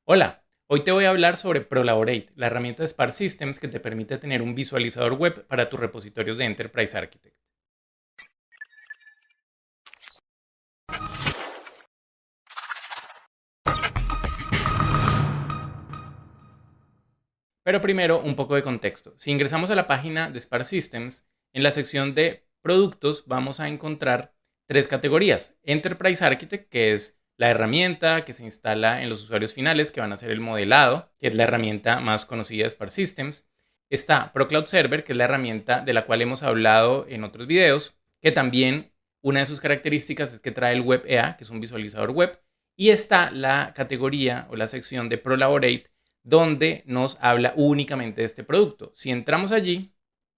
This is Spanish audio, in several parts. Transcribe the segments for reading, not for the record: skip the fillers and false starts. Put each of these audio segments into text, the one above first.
Hola, hoy te voy a hablar sobre Prolaborate, la herramienta de Spark Systems que te permite tener un visualizador web para tus repositorios de Enterprise Architect. Pero primero, un poco de contexto. Si ingresamos a la página de Spark Systems, en la sección de productos vamos a encontrar tres categorías. Enterprise Architect, que es la herramienta que se instala en los usuarios finales, que van a hacer el modelado, que es la herramienta más conocida de Spark Systems. Está ProCloud Server, que es la herramienta de la cual hemos hablado en otros videos, que también una de sus características es que trae el Web EA, que es un visualizador web. Y está la categoría o la sección de Prolaborate, donde nos habla únicamente de este producto. Si entramos allí,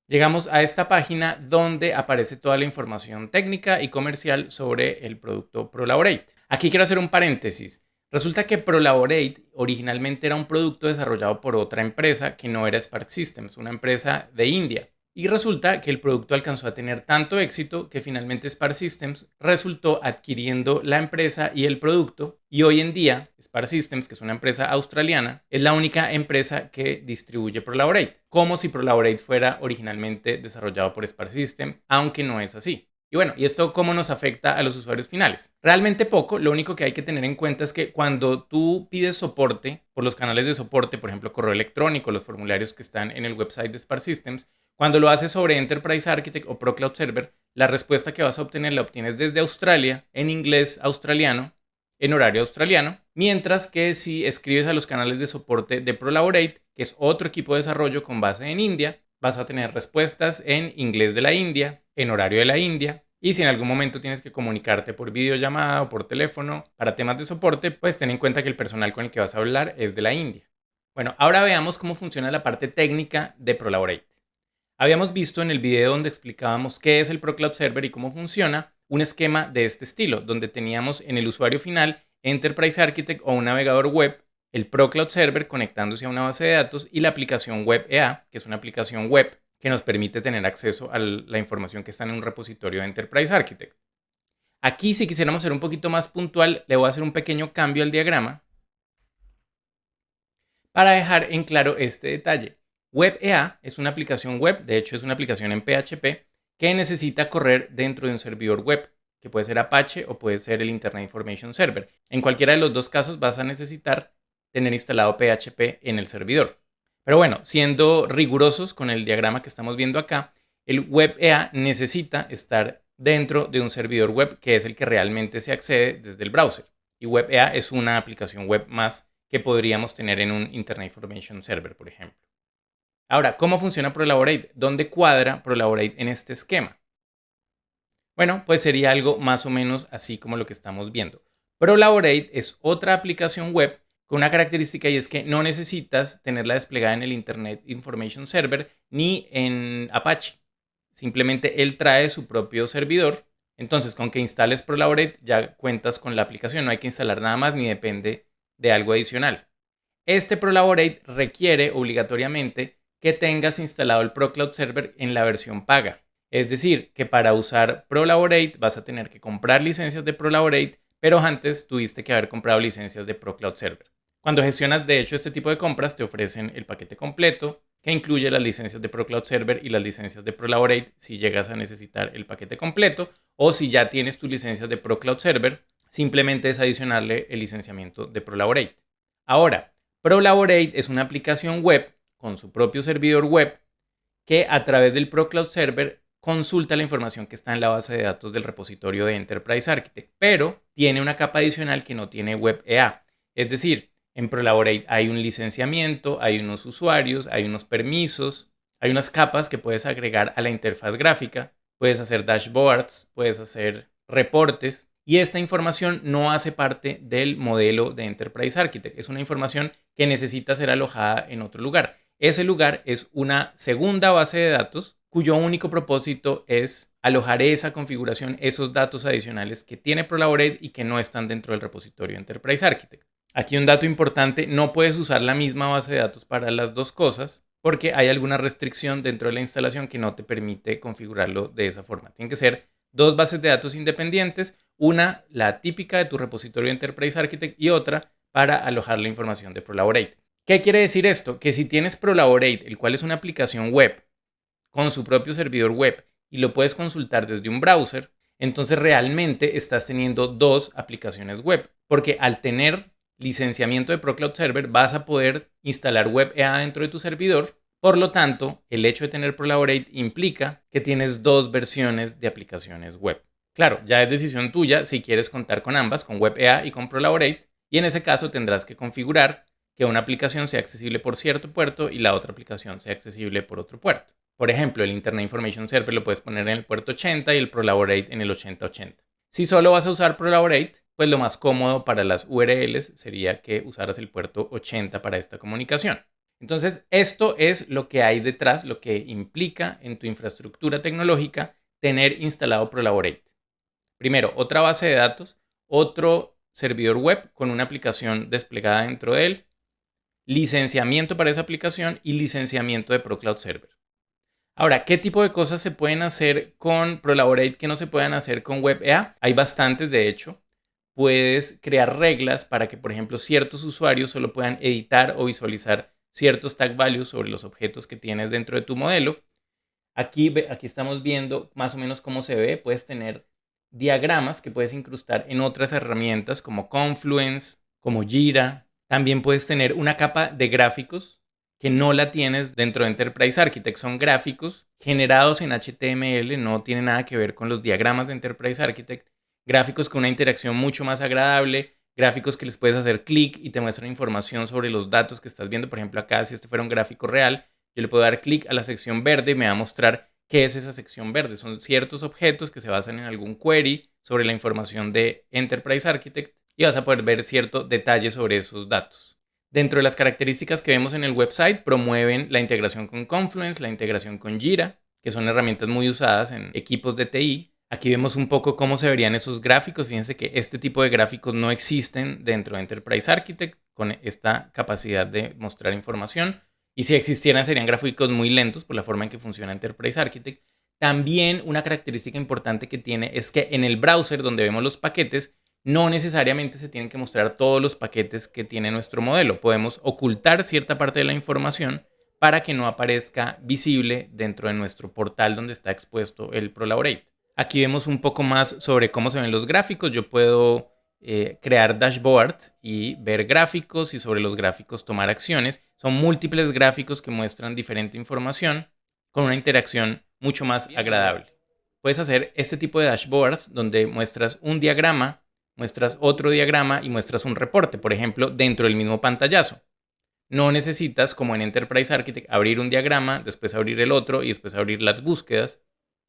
llegamos a esta página donde aparece toda la información técnica y comercial sobre el producto Prolaborate. Aquí quiero hacer un paréntesis. Resulta que Prolaborate originalmente era un producto desarrollado por otra empresa que no era Spark Systems, una empresa de India. Y resulta que el producto alcanzó a tener tanto éxito que finalmente Spark Systems resultó adquiriendo la empresa y el producto. Y hoy en día, Spark Systems, que es una empresa australiana, es la única empresa que distribuye Prolaborate. Como si Prolaborate fuera originalmente desarrollado por Spark Systems, aunque no es así. Y bueno, ¿y esto cómo nos afecta a los usuarios finales? Realmente poco. Lo único que hay que tener en cuenta es que cuando tú pides soporte por los canales de soporte, por ejemplo, correo electrónico, los formularios que están en el website de Spark Systems, cuando lo haces sobre Enterprise Architect o ProCloud Server, la respuesta que vas a obtener la obtienes desde Australia, en inglés australiano, en horario australiano, mientras que si escribes a los canales de soporte de Prolaborate, que es otro equipo de desarrollo con base en India, vas a tener respuestas en inglés de la India, en horario de la India, y si en algún momento tienes que comunicarte por videollamada o por teléfono para temas de soporte, pues ten en cuenta que el personal con el que vas a hablar es de la India. Bueno, ahora veamos cómo funciona la parte técnica de Prolaborate. Habíamos visto en el video donde explicábamos qué es el ProCloud Server y cómo funciona un esquema de este estilo, donde teníamos en el usuario final Enterprise Architect o un navegador web, el ProCloud Server conectándose a una base de datos y la aplicación Web EA, que es una aplicación web que nos permite tener acceso a la información que está en un repositorio de Enterprise Architect. Aquí, si quisiéramos ser un poquito más puntual, le voy a hacer un pequeño cambio al diagrama para dejar en claro este detalle. WebEA es una aplicación web, de hecho es una aplicación en PHP que necesita correr dentro de un servidor web, que puede ser Apache o puede ser el Internet Information Server. En cualquiera de los dos casos vas a necesitar tener instalado PHP en el servidor. Pero bueno, siendo rigurosos con el diagrama que estamos viendo acá, el WebEA necesita estar dentro de un servidor web que es el que realmente se accede desde el browser. Y WebEA es una aplicación web más que podríamos tener en un Internet Information Server, por ejemplo. Ahora, ¿cómo funciona Prolaborate? ¿Dónde cuadra Prolaborate en este esquema? Bueno, pues sería algo más o menos así como lo que estamos viendo. Prolaborate es otra aplicación web con una característica y es que no necesitas tenerla desplegada en el Internet Information Server ni en Apache. Simplemente él trae su propio servidor. Entonces, con que instales Prolaborate ya cuentas con la aplicación. No hay que instalar nada más ni depende de algo adicional. Este Prolaborate requiere obligatoriamente que tengas instalado el ProCloud Server en la versión paga. Es decir, que para usar Prolaborate vas a tener que comprar licencias de Prolaborate, pero antes tuviste que haber comprado licencias de ProCloud Server. Cuando gestionas de hecho este tipo de compras te ofrecen el paquete completo que incluye las licencias de ProCloud Server y las licencias de Prolaborate si llegas a necesitar el paquete completo, o si ya tienes tus licencias de ProCloud Server, simplemente es adicionarle el licenciamiento de Prolaborate. Ahora, Prolaborate es una aplicación web con su propio servidor web que a través del ProCloud Server consulta la información que está en la base de datos del repositorio de Enterprise Architect, pero tiene una capa adicional que no tiene WebEA. Es decir, en Prolaborate hay un licenciamiento, hay unos usuarios, hay unos permisos, hay unas capas que puedes agregar a la interfaz gráfica, puedes hacer dashboards, puedes hacer reportes, y esta información no hace parte del modelo de Enterprise Architect. Es una información que necesita ser alojada en otro lugar. Ese lugar es una segunda base de datos cuyo único propósito es alojar esa configuración, esos datos adicionales que tiene Prolaborate y que no están dentro del repositorio Enterprise Architect. Aquí un dato importante, no puedes usar la misma base de datos para las dos cosas porque hay alguna restricción dentro de la instalación que no te permite configurarlo de esa forma. Tienen que ser dos bases de datos independientes, una la típica de tu repositorio Enterprise Architect y otra para alojar la información de Prolaborate. ¿Qué quiere decir esto? Que si tienes Prolaborate, el cual es una aplicación web con su propio servidor web y lo puedes consultar desde un browser, entonces realmente estás teniendo dos aplicaciones web, porque al tener licenciamiento de ProCloud Server vas a poder instalar WebEA dentro de tu servidor. Por lo tanto, el hecho de tener Prolaborate implica que tienes dos versiones de aplicaciones web. Claro, ya es decisión tuya si quieres contar con ambas, con WebEA y con Prolaborate, y en ese caso tendrás que configurar que una aplicación sea accesible por cierto puerto y la otra aplicación sea accesible por otro puerto. Por ejemplo, el Internet Information Server lo puedes poner en el puerto 80 y el Prolaborate en el 8080. Si solo vas a usar Prolaborate, pues lo más cómodo para las URLs sería que usaras el puerto 80 para esta comunicación. Entonces, esto es lo que hay detrás, lo que implica en tu infraestructura tecnológica tener instalado Prolaborate. Primero, otra base de datos, otro servidor web con una aplicación desplegada dentro de él, licenciamiento para esa aplicación y licenciamiento de ProCloud Server. Ahora, ¿qué tipo de cosas se pueden hacer con Prolaborate que no se puedan hacer con WebEA? Hay bastantes, de hecho. Puedes crear reglas para que, por ejemplo, ciertos usuarios solo puedan editar o visualizar ciertos tag values sobre los objetos que tienes dentro de tu modelo. Aquí estamos viendo más o menos cómo se ve. Puedes tener diagramas que puedes incrustar en otras herramientas como Confluence, como Jira. También puedes tener una capa de gráficos que no la tienes dentro de Enterprise Architect. Son gráficos generados en HTML, no tiene nada que ver con los diagramas de Enterprise Architect. Gráficos con una interacción mucho más agradable, gráficos que les puedes hacer clic y te muestran información sobre los datos que estás viendo. Por ejemplo, acá, si este fuera un gráfico real, yo le puedo dar clic a la sección verde y me va a mostrar qué es esa sección verde. Son ciertos objetos que se basan en algún query sobre la información de Enterprise Architect y vas a poder ver cierto detalle sobre esos datos. Dentro de las características que vemos en el website, promueven la integración con Confluence, la integración con Jira, que son herramientas muy usadas en equipos de TI. Aquí vemos un poco cómo se verían esos gráficos. Fíjense que este tipo de gráficos no existen dentro de Enterprise Architect con esta capacidad de mostrar información. Y si existieran serían gráficos muy lentos por la forma en que funciona Enterprise Architect. También una característica importante que tiene es que en el browser donde vemos los paquetes, no necesariamente se tienen que mostrar todos los paquetes que tiene nuestro modelo. Podemos ocultar cierta parte de la información para que no aparezca visible dentro de nuestro portal donde está expuesto el Prolaborate. Aquí vemos un poco más sobre cómo se ven los gráficos. Yo puedo crear dashboards y ver gráficos y sobre los gráficos tomar acciones. Son múltiples gráficos que muestran diferente información con una interacción mucho más agradable. Puedes hacer este tipo de dashboards donde muestras un diagrama, muestras otro diagrama y muestras un reporte, por ejemplo, dentro del mismo pantallazo. No necesitas, como en Enterprise Architect, abrir un diagrama, después abrir el otro y después abrir las búsquedas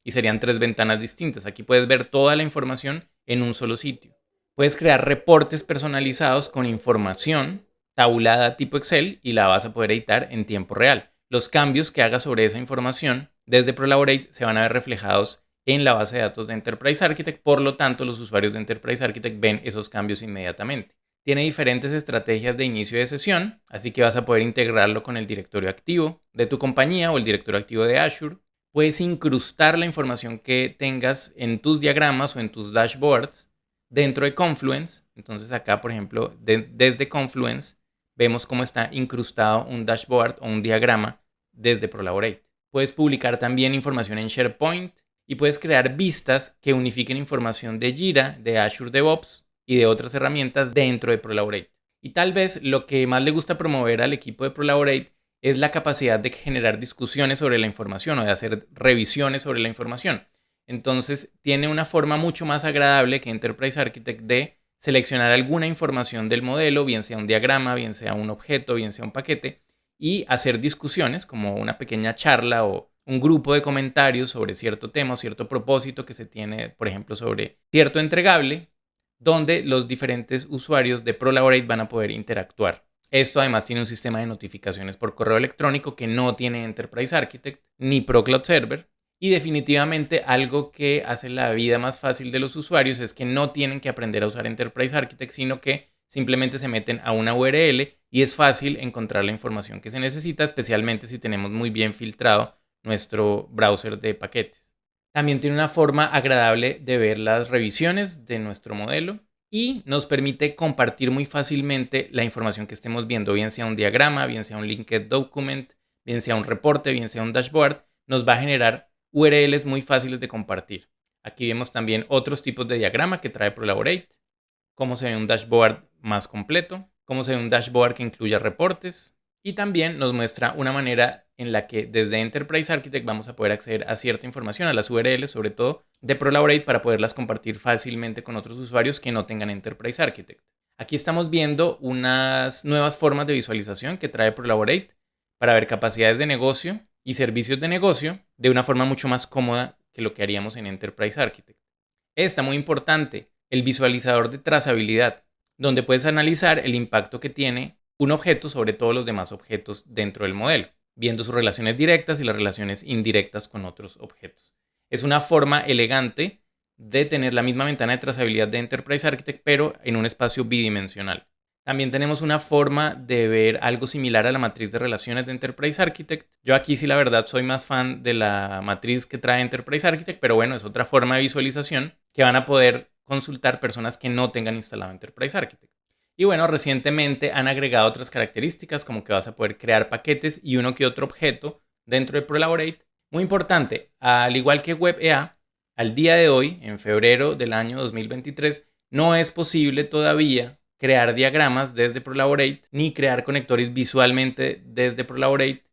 y serían tres ventanas distintas. Aquí puedes ver toda la información en un solo sitio. Puedes crear reportes personalizados con información tabulada tipo Excel y la vas a poder editar en tiempo real. Los cambios que hagas sobre esa información desde Prolaborate se van a ver reflejados en la base de datos de Enterprise Architect, por lo tanto los usuarios de Enterprise Architect ven esos cambios inmediatamente. Tiene diferentes estrategias de inicio de sesión, así que vas a poder integrarlo con el directorio activo de tu compañía o el directorio activo de Azure. Puedes incrustar la información que tengas en tus diagramas o en tus dashboards dentro de Confluence. Entonces acá, por ejemplo, desde Confluence vemos cómo está incrustado un dashboard o un diagrama desde Prolaborate. Puedes publicar también información en SharePoint y puedes crear vistas que unifiquen información de Jira, de Azure DevOps y de otras herramientas dentro de Prolaborate. Y tal vez lo que más le gusta promover al equipo de Prolaborate es la capacidad de generar discusiones sobre la información o de hacer revisiones sobre la información. Entonces tiene una forma mucho más agradable que Enterprise Architect de seleccionar alguna información del modelo, bien sea un diagrama, bien sea un objeto, bien sea un paquete, y hacer discusiones como una pequeña charla o un grupo de comentarios sobre cierto tema o cierto propósito que se tiene, por ejemplo, sobre cierto entregable, donde los diferentes usuarios de Prolaborate van a poder interactuar. Esto además tiene un sistema de notificaciones por correo electrónico que no tiene Enterprise Architect ni ProCloud Server. Y definitivamente algo que hace la vida más fácil de los usuarios es que no tienen que aprender a usar Enterprise Architect, sino que simplemente se meten a una URL y es fácil encontrar la información que se necesita, especialmente si tenemos muy bien filtrado nuestro browser de paquetes. También tiene una forma agradable de ver las revisiones de nuestro modelo. y nos permite compartir muy fácilmente la información que estemos viendo, bien sea un diagrama, bien sea un linked document, bien sea un reporte, bien sea un dashboard, nos va a generar URLs muy fáciles de compartir. Aquí vemos también otros tipos de diagrama que trae Prolaborate, cómo se ve un dashboard más completo, cómo se ve un dashboard que incluya reportes, y también nos muestra una manera en la que desde Enterprise Architect vamos a poder acceder a cierta información, a las URLs sobre todo de Prolaborate, para poderlas compartir fácilmente con otros usuarios que no tengan Enterprise Architect. Aquí estamos viendo unas nuevas formas de visualización que trae Prolaborate para ver capacidades de negocio y servicios de negocio de una forma mucho más cómoda que lo que haríamos en Enterprise Architect. Está muy importante el visualizador de trazabilidad, donde puedes analizar el impacto que tiene un objeto sobre todos los demás objetos dentro del modelo, viendo sus relaciones directas y las relaciones indirectas con otros objetos. Es una forma elegante de tener la misma ventana de trazabilidad de Enterprise Architect, pero en un espacio bidimensional. También tenemos una forma de ver algo similar a la matriz de relaciones de Enterprise Architect. Yo aquí sí la verdad soy más fan de la matriz que trae Enterprise Architect, pero bueno, es otra forma de visualización que van a poder consultar personas que no tengan instalado Enterprise Architect. Y bueno, recientemente han agregado otras características como que vas a poder crear paquetes y uno que otro objeto dentro de Prolaborate. Muy importante, al igual que WebEA, al día de hoy, en febrero del año 2023, no es posible todavía crear diagramas desde Prolaborate, ni crear conectores visualmente desde Prolaborate,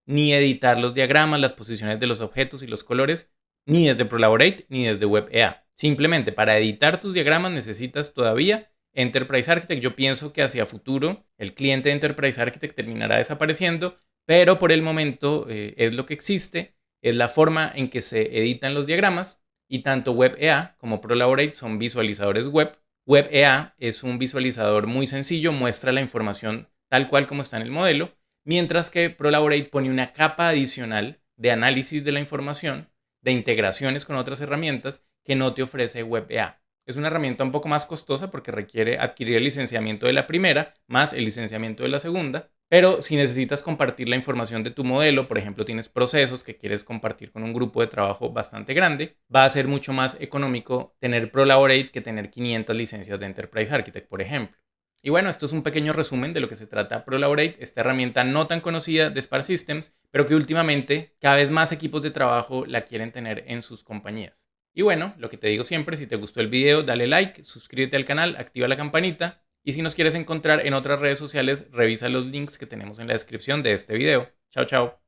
ni editar los diagramas, las posiciones de los objetos y los colores, ni desde Prolaborate ni desde WebEA. Simplemente para editar tus diagramas necesitas todavía Enterprise Architect. Yo pienso que hacia futuro el cliente de Enterprise Architect terminará desapareciendo, pero por el momento es lo que existe, es la forma en que se editan los diagramas, y tanto WebEA como Prolaborate son visualizadores web. WebEA es un visualizador muy sencillo, muestra la información tal cual como está en el modelo, mientras que Prolaborate pone una capa adicional de análisis de la información, de integraciones con otras herramientas que no te ofrece WebEA. Es una herramienta un poco más costosa porque requiere adquirir el licenciamiento de la primera más el licenciamiento de la segunda, pero si necesitas compartir la información de tu modelo, por ejemplo, tienes procesos que quieres compartir con un grupo de trabajo bastante grande, va a ser mucho más económico tener Prolaborate que tener 500 licencias de Enterprise Architect, por ejemplo. Y bueno, esto es un pequeño resumen de lo que se trata Prolaborate, esta herramienta no tan conocida de Spark Systems, pero que últimamente cada vez más equipos de trabajo la quieren tener en sus compañías. Y bueno, lo que te digo siempre, si te gustó el video, dale like, suscríbete al canal, activa la campanita, y si nos quieres encontrar en otras redes sociales, revisa los links que tenemos en la descripción de este video. Chao, chao.